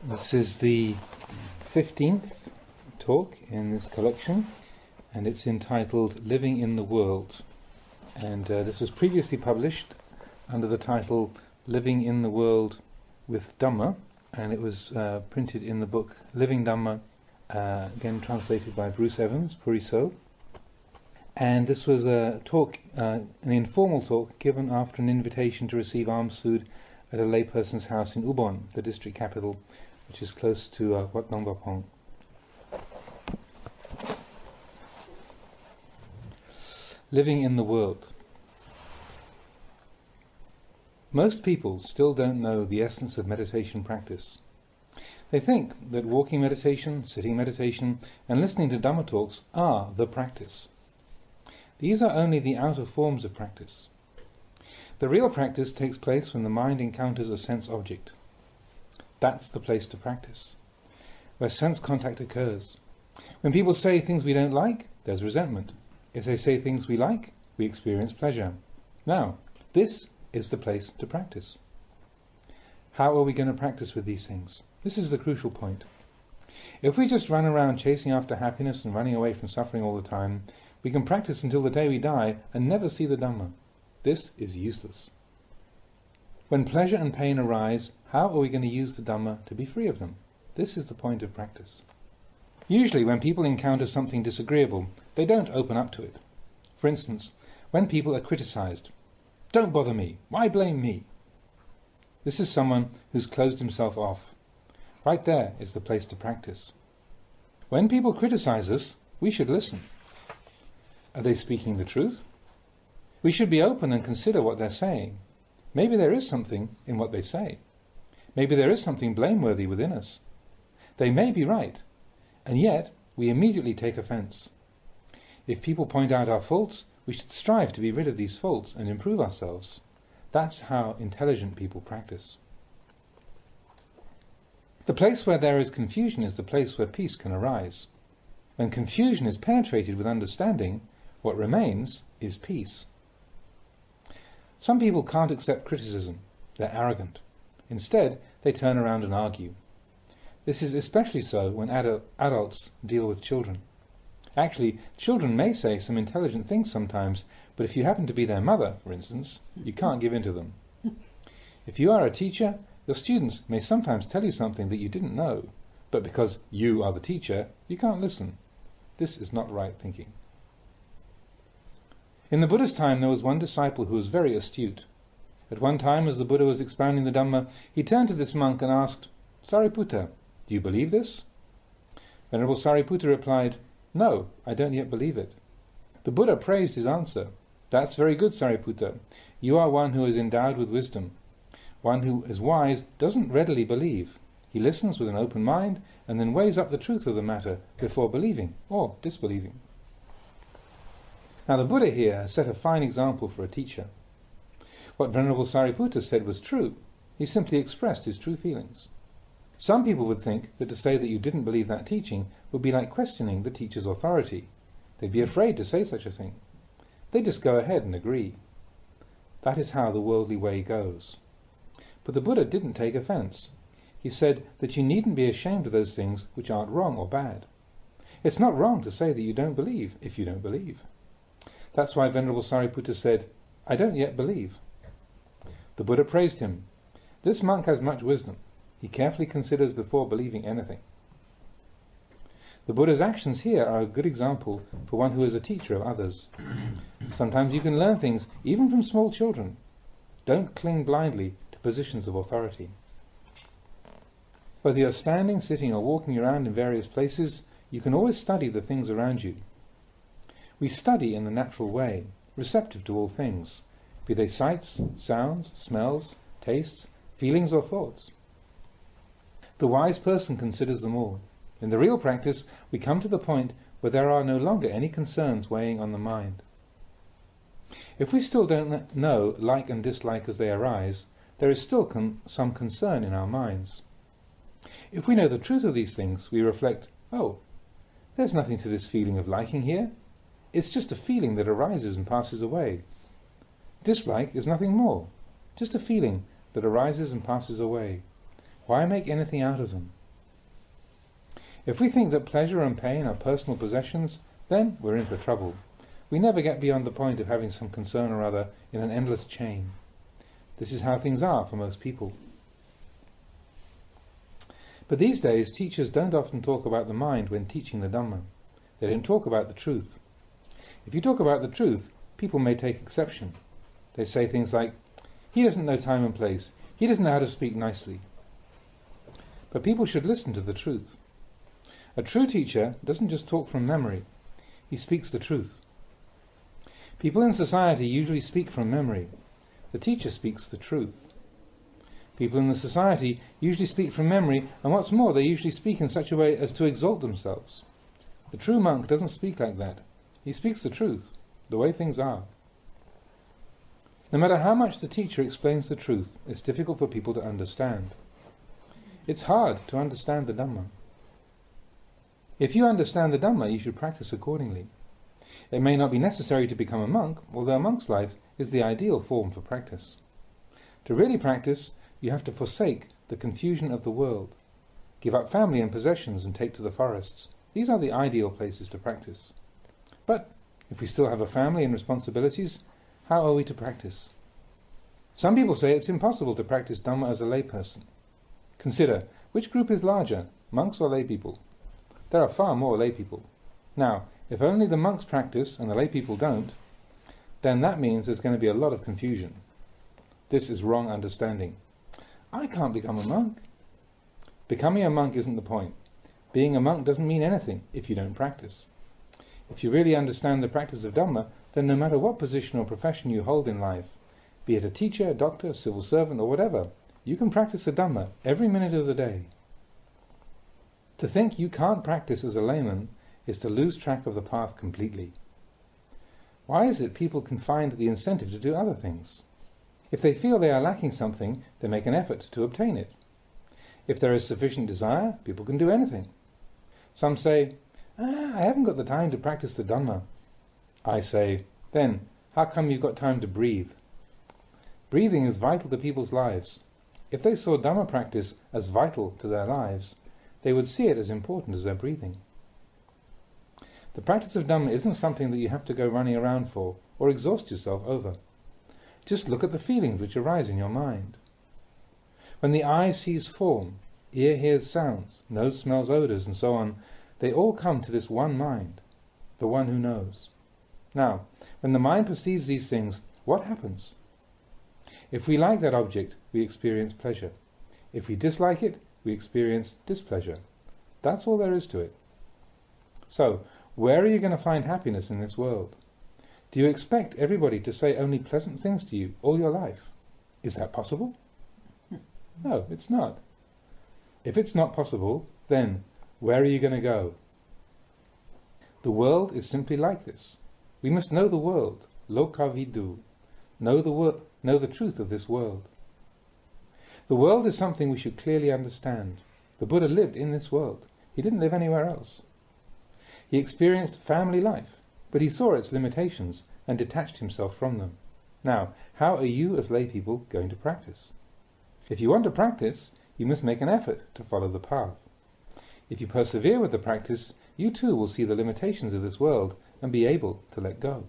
This is the 15th talk in this collection, and it's entitled Living in the World. And this was previously published under the title Living in the World with Dhamma, and it was printed in the book Living Dhamma, again translated by Bruce Evans, Puriso. And this was a talk, an informal talk given after an invitation to receive alms food at a layperson's house in Ubon, the district capital, which is close to Wat Nong Bapong. Living in the world. Most people still don't know the essence of meditation practice. They think that walking meditation, sitting meditation, and listening to Dhamma talks are the practice. These are only the outer forms of practice. The real practice takes place when the mind encounters a sense object. That's the place to practice, where sense contact occurs. When people say things we don't like, there's resentment. If they say things we like, we experience pleasure. Now, this is the place to practice. How are we going to practice with these things? This is the crucial point. If we just run around chasing after happiness and running away from suffering all the time, we can practice until the day we die and never see the Dhamma. This is useless. When pleasure and pain arise, how are we going to use the Dhamma to be free of them? This is the point of practice. Usually when people encounter something disagreeable, they don't open up to it. For instance, when people are criticized, "Don't bother me, why blame me?" This is someone who's closed himself off. Right there is the place to practice. When people criticize us, we should listen. Are they speaking the truth? We should be open and consider what they're saying. Maybe there is something in what they say. Maybe there is something blameworthy within us. They may be right, and yet we immediately take offense. If people point out our faults, we should strive to be rid of these faults and improve ourselves. That's how intelligent people practice. The place where there is confusion is the place where peace can arise. When confusion is penetrated with understanding, what remains is peace. Some people can't accept criticism. They're arrogant. Instead, they turn around and argue. This is especially so when adults deal with children. Actually, children may say some intelligent things sometimes, but if you happen to be their mother, for instance, you can't give in to them. If you are a teacher, your students may sometimes tell you something that you didn't know, but because you are the teacher, you can't listen. This is not right thinking. In the Buddha's time, there was one disciple who was very astute. At one time, as the Buddha was expounding the Dhamma, he turned to this monk and asked, "Sariputta, do you believe this?" Venerable Sariputta replied, "No, I don't yet believe it." The Buddha praised his answer. "That's very good, Sariputta. You are one who is endowed with wisdom. One who is wise doesn't readily believe. He listens with an open mind and then weighs up the truth of the matter before believing or disbelieving." Now the Buddha here has set a fine example for a teacher. What Venerable Sariputta said was true. He simply expressed his true feelings. Some people would think that to say that you didn't believe that teaching would be like questioning the teacher's authority. They'd be afraid to say such a thing. They just go ahead and agree. That is how the worldly way goes. But the Buddha didn't take offense. He said that you needn't be ashamed of those things which aren't wrong or bad. It's not wrong to say that you don't believe if you don't believe. That's why Venerable Sariputta said, "I don't yet believe." The Buddha praised him. This monk has much wisdom. He carefully considers before believing anything. The Buddha's actions here are a good example for one who is a teacher of others. Sometimes you can learn things even from small children. Don't cling blindly to positions of authority. Whether you're standing, sitting, or walking around in various places, you can always study the things around you. We study in the natural way, receptive to all things, be they sights, sounds, smells, tastes, feelings or thoughts. The wise person considers them all. In the real practice, we come to the point where there are no longer any concerns weighing on the mind. If we still don't know like and dislike as they arise, there is still some concern in our minds. If we know the truth of these things, we reflect, "Oh, there's nothing to this feeling of liking here. It's just a feeling that arises and passes away. Dislike is nothing more, just a feeling that arises and passes away. Why make anything out of them? If we think that pleasure and pain are personal possessions, then we're in for trouble. We never get beyond the point of having some concern or other in an endless chain. This is how things are for most people. But these days, teachers don't often talk about the mind when teaching the Dhamma. They don't talk about the truth. If you talk about the truth, people may take exception. They say things like, "He doesn't know time and place. He doesn't know how to speak nicely." But people should listen to the truth. A true teacher doesn't just talk from memory. He speaks the truth. People in society usually speak from memory. The teacher speaks the truth. People in the society usually speak from memory, and what's more, they usually speak in such a way as to exalt themselves. The true monk doesn't speak like that. He speaks the truth, the way things are. No matter how much the teacher explains the truth, it's difficult for people to understand. It's hard to understand the Dhamma. If you understand the Dhamma, you should practice accordingly. It may not be necessary to become a monk, although a monk's life is the ideal form for practice. To really practice, you have to forsake the confusion of the world, give up family and possessions and take to the forests. These are the ideal places to practice. But if we still have a family and responsibilities, how are we to practice? Some people say it's impossible to practice Dhamma as a layperson. Consider, which group is larger, monks or lay people? There are far more lay people. Now, if only the monks practice and the lay people don't, then that means there's going to be a lot of confusion. This is wrong understanding. I can't become a monk. Becoming a monk isn't the point. Being a monk doesn't mean anything if you don't practice. If you really understand the practice of Dhamma, then no matter what position or profession you hold in life, be it a teacher, a doctor, a civil servant, or whatever, you can practice the Dhamma every minute of the day. To think you can't practice as a layman is to lose track of the path completely. Why is it people can find the incentive to do other things? If they feel they are lacking something, they make an effort to obtain it. If there is sufficient desire, people can do anything. Some say, I haven't got the time to practice the Dhamma. I say, then, how come you've got time to breathe? Breathing is vital to people's lives. If they saw Dhamma practice as vital to their lives, they would see it as important as their breathing. The practice of Dhamma isn't something that you have to go running around for or exhaust yourself over. Just look at the feelings which arise in your mind. When the eye sees form, ear hears sounds, nose smells odours, and so on, they all come to this one mind, the one who knows. Now, when the mind perceives these things, what happens? If we like that object, we experience pleasure. If we dislike it, we experience displeasure. That's all there is to it. So, where are you going to find happiness in this world? Do you expect everybody to say only pleasant things to you all your life? Is that possible? No, it's not. If it's not possible, then where are you going to go? The world is simply like this. We must know the world, lokavidu, know the truth of this world. The world is something we should clearly understand. The Buddha lived in this world. He didn't live anywhere else. He experienced family life, but he saw its limitations and detached himself from them. Now, how are you as lay people going to practice? If you want to practice, you must make an effort to follow the path. If you persevere with the practice, you too will see the limitations of this world and be able to let go.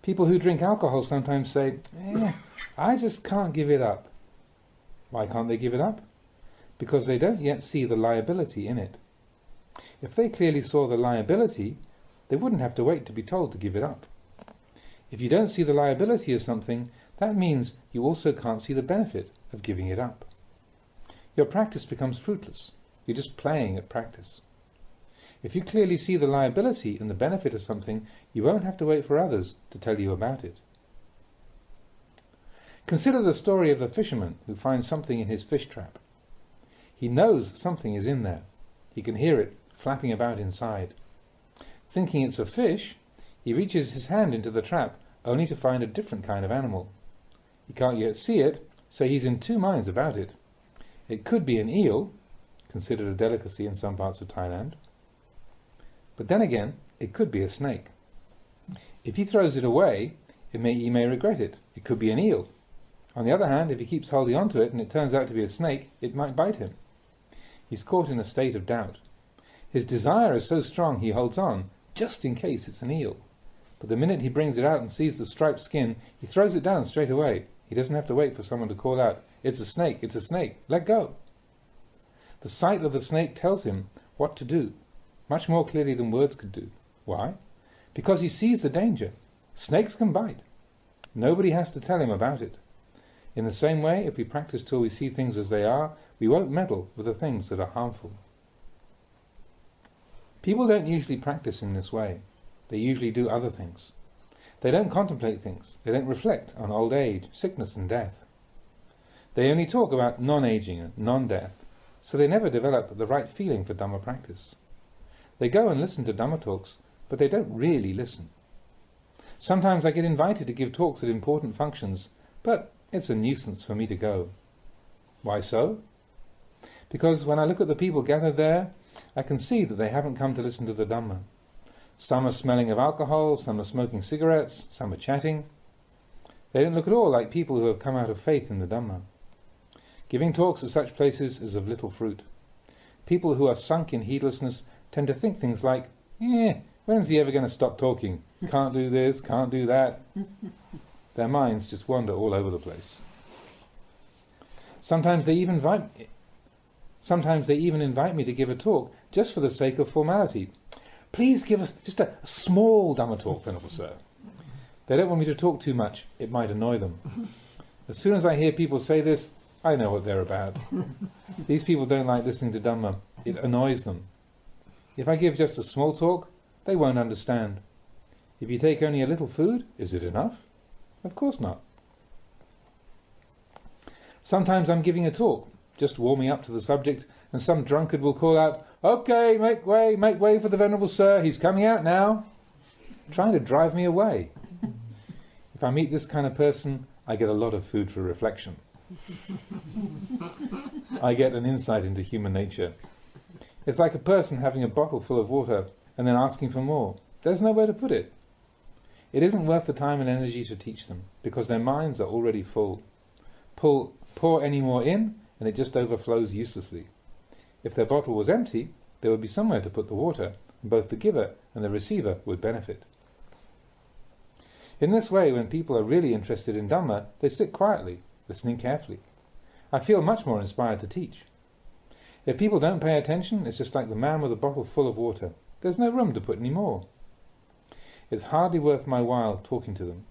People who drink alcohol sometimes say, I just can't give it up. Why can't they give it up? Because they don't yet see the liability in it. If they clearly saw the liability, they wouldn't have to wait to be told to give it up. If you don't see the liability of something, that means you also can't see the benefit of giving it up. Your practice becomes fruitless. You're just playing at practice. If you clearly see the liability and the benefit of something, you won't have to wait for others to tell you about it. Consider the story of the fisherman who finds something in his fish trap. He knows something is in there. He can hear it flapping about inside. Thinking it's a fish, he reaches his hand into the trap only to find a different kind of animal. He can't yet see it, so he's in two minds about it. It could be an eel, considered a delicacy in some parts of Thailand. But then again, it could be a snake. If he throws it away, he may regret it. It could be an eel. On the other hand, if he keeps holding on to it and it turns out to be a snake, it might bite him. He's caught in a state of doubt. His desire is so strong he holds on, just in case it's an eel. But the minute he brings it out and sees the striped skin, he throws it down straight away. He doesn't have to wait for someone to call out, "It's a snake, it's a snake, let go." The sight of the snake tells him what to do, much more clearly than words could do. Why? Because he sees the danger. Snakes can bite. Nobody has to tell him about it. In the same way, if we practice till we see things as they are, we won't meddle with the things that are harmful. People don't usually practice in this way. They usually do other things. They don't contemplate things. They don't reflect on old age, sickness and death. They only talk about non-aging and non-death, so they never develop the right feeling for Dhamma practice. They go and listen to Dhamma talks, but they don't really listen. Sometimes I get invited to give talks at important functions, but it's a nuisance for me to go. Why so? Because when I look at the people gathered there, I can see that they haven't come to listen to the Dhamma. Some are smelling of alcohol, some are smoking cigarettes, some are chatting. They don't look at all like people who have come out of faith in the Dhamma. Giving talks at such places is of little fruit. People who are sunk in heedlessness tend to think things like, when's he ever going to stop talking? Can't do this, can't do that. Their minds just wander all over the place. Sometimes they even invite me to give a talk just for the sake of formality. Please give us just a small Dhamma talk, Venerable Sir. They don't want me to talk too much. It might annoy them. As soon as I hear people say this, I know what they're about. These people don't like listening to Dhamma. It annoys them. If I give just a small talk, they won't understand. If you take only a little food, is it enough? Of course not. Sometimes I'm giving a talk, just warming up to the subject, and some drunkard will call out, "Okay, make way for the Venerable Sir, he's coming out now," trying to drive me away. If I meet this kind of person, I get a lot of food for reflection. I get an insight into human nature. It's like a person having a bottle full of water and then asking for more. There's nowhere to put it. It isn't worth the time and energy to teach them, because their minds are already full. Pour any more in, and it just overflows uselessly. If their bottle was empty, there would be somewhere to put the water, and both the giver and the receiver would benefit. In this way, when people are really interested in Dhamma, they sit quietly, listening carefully. I feel much more inspired to teach. If people don't pay attention, it's just like the man with a bottle full of water. There's no room to put any more. It's hardly worth my while talking to them.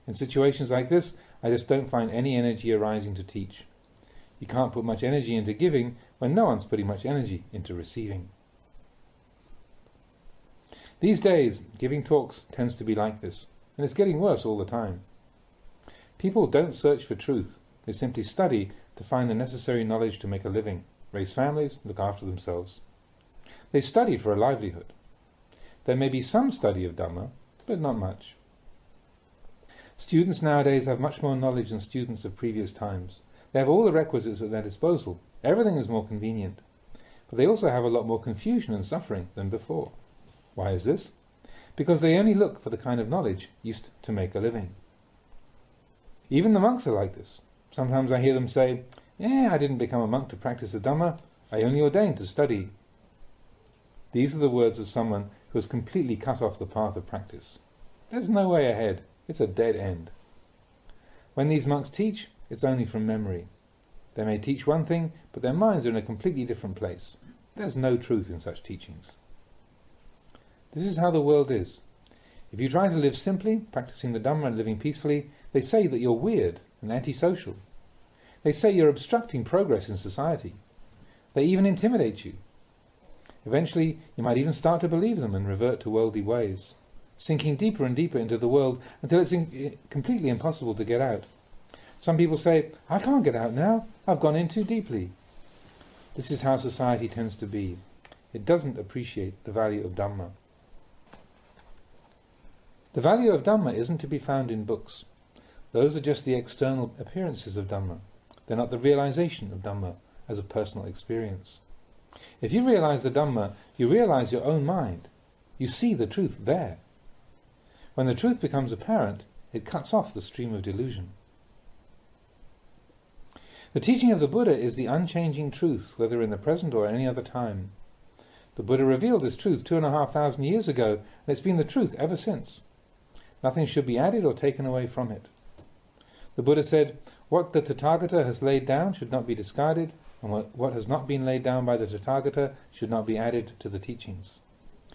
In situations like this, I just don't find any energy arising to teach. You can't put much energy into giving when no one's putting much energy into receiving. These days, giving talks tends to be like this, and it's getting worse all the time. People don't search for truth. They simply study to find the necessary knowledge to make a living, raise families, look after themselves. They study for a livelihood. There may be some study of Dhamma, but not much. Students nowadays have much more knowledge than students of previous times. They have all the requisites at their disposal. Everything is more convenient. But they also have a lot more confusion and suffering than before. Why is this? Because they only look for the kind of knowledge used to make a living. Even the monks are like this. Sometimes I hear them say, I didn't become a monk to practice the Dhamma. I only ordained to study. These are the words of someone who has completely cut off the path of practice. There's no way ahead. It's a dead end. When these monks teach, it's only from memory. They may teach one thing, but their minds are in a completely different place. There's no truth in such teachings. This is how the world is. If you try to live simply, practicing the Dhamma and living peacefully, they say that you're weird and antisocial. They say you're obstructing progress in society. They even intimidate you. Eventually, you might even start to believe them and revert to worldly ways, sinking deeper and deeper into the world until it's completely impossible to get out. Some people say, I can't get out now, I've gone in too deeply. This is how society tends to be. It doesn't appreciate the value of Dhamma. The value of Dhamma isn't to be found in books. Those are just the external appearances of Dhamma. They're not the realization of Dhamma as a personal experience. If you realize the Dhamma, you realize your own mind. You see the truth there. When the truth becomes apparent, it cuts off the stream of delusion. The teaching of the Buddha is the unchanging truth, whether in the present or any other time. The Buddha revealed this truth 2,500 years ago, and it's been the truth ever since. Nothing should be added or taken away from it. The Buddha said, what the Tathagata has laid down should not be discarded, and what has not been laid down by the Tathagata should not be added to the teachings.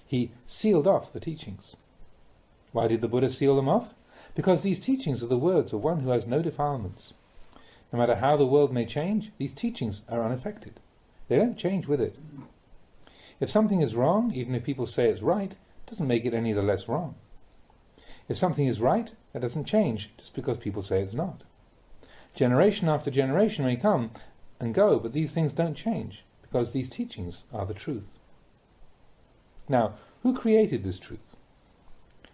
He sealed off the teachings. Why did the Buddha seal them off? Because these teachings are the words of one who has no defilements. No matter how the world may change, these teachings are unaffected. They don't change with it. If something is wrong, even if people say it's right, it doesn't make it any the less wrong. If something is right, that doesn't change just because people say it's not. Generation after generation may come and go, but these things don't change, because these teachings are the truth. Now, who created this truth?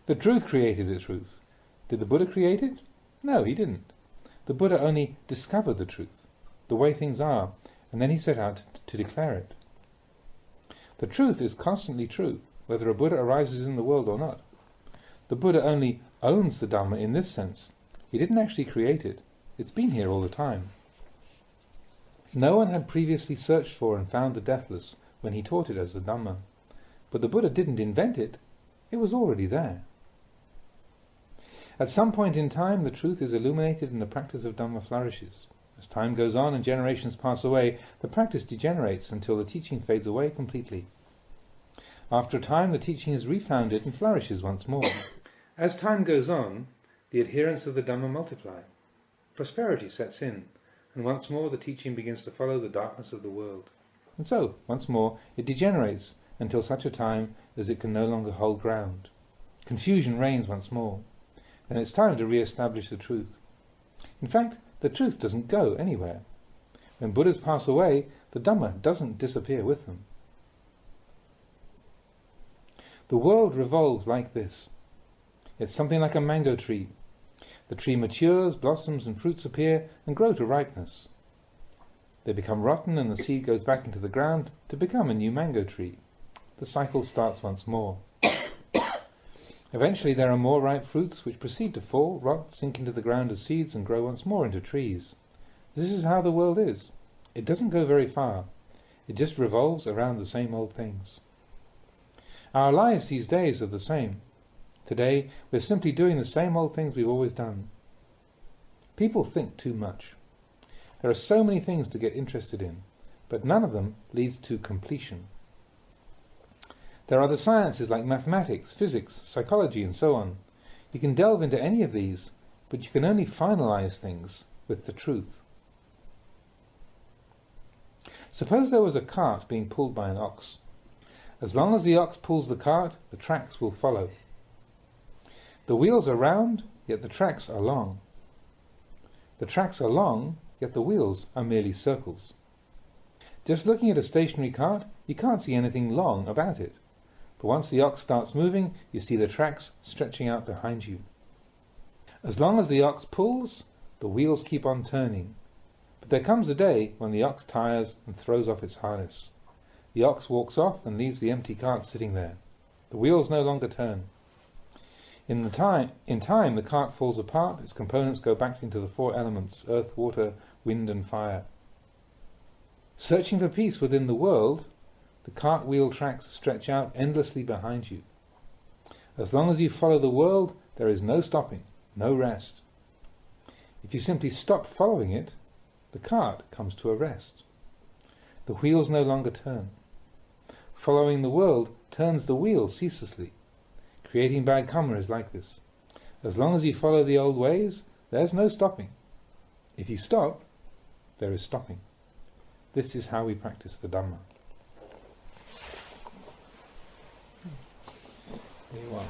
The truth created the truth. Did the Buddha create it? No, he didn't. The Buddha only discovered the truth, the way things are, and then he set out to declare it. The truth is constantly true, whether a Buddha arises in the world or not. The Buddha only owns the Dhamma in this sense. He didn't actually create it. It's been here all the time. No one had previously searched for and found the deathless when he taught it as the Dhamma. But the Buddha didn't invent it. It was already there. At some point in time, the truth is illuminated and the practice of Dhamma flourishes. As time goes on and generations pass away, the practice degenerates until the teaching fades away completely. After a time, the teaching is refounded and flourishes once more. As time goes on, the adherents of the Dhamma multiply. Prosperity sets in, and once more the teaching begins to follow the darkness of the world. And so, once more, it degenerates until such a time as it can no longer hold ground. Confusion reigns once more. Then it's time to re-establish the truth. In fact, the truth doesn't go anywhere. When Buddhas pass away, the Dhamma doesn't disappear with them. The world revolves like this. It's something like a mango tree. The tree matures, blossoms and fruits appear and grow to ripeness. They become rotten and the seed goes back into the ground to become a new mango tree. The cycle starts once more. Eventually there are more ripe fruits which proceed to fall, rot, sink into the ground as seeds and grow once more into trees. This is how the world is. It doesn't go very far. It just revolves around the same old things. Our lives these days are the same. Today we're simply doing the same old things we've always done. People think too much. There are so many things to get interested in, but none of them leads to completion. There are the sciences like mathematics, physics, psychology and so on. You can delve into any of these, but you can only finalize things with the truth. Suppose there was a cart being pulled by an ox. As long as the ox pulls the cart, the tracks will follow. The wheels are round, yet the tracks are long. The tracks are long, yet the wheels are merely circles. Just looking at a stationary cart, you can't see anything long about it. But once the ox starts moving, you see the tracks stretching out behind you. As long as the ox pulls, the wheels keep on turning. But there comes a day when the ox tires and throws off its harness. The ox walks off and leaves the empty cart sitting there. The wheels no longer turn. In time, the cart falls apart, its components go back into the four elements, earth, water, wind and fire. Searching for peace within the world, the cartwheel tracks stretch out endlessly behind you. As long as you follow the world, there is no stopping, no rest. If you simply stop following it, the cart comes to a rest. The wheels no longer turn. Following the world turns the wheel ceaselessly. Creating bad karma is like this. As long as you follow the old ways, there's no stopping. If you stop, there is stopping. This is how we practice the Dhamma. Day 1.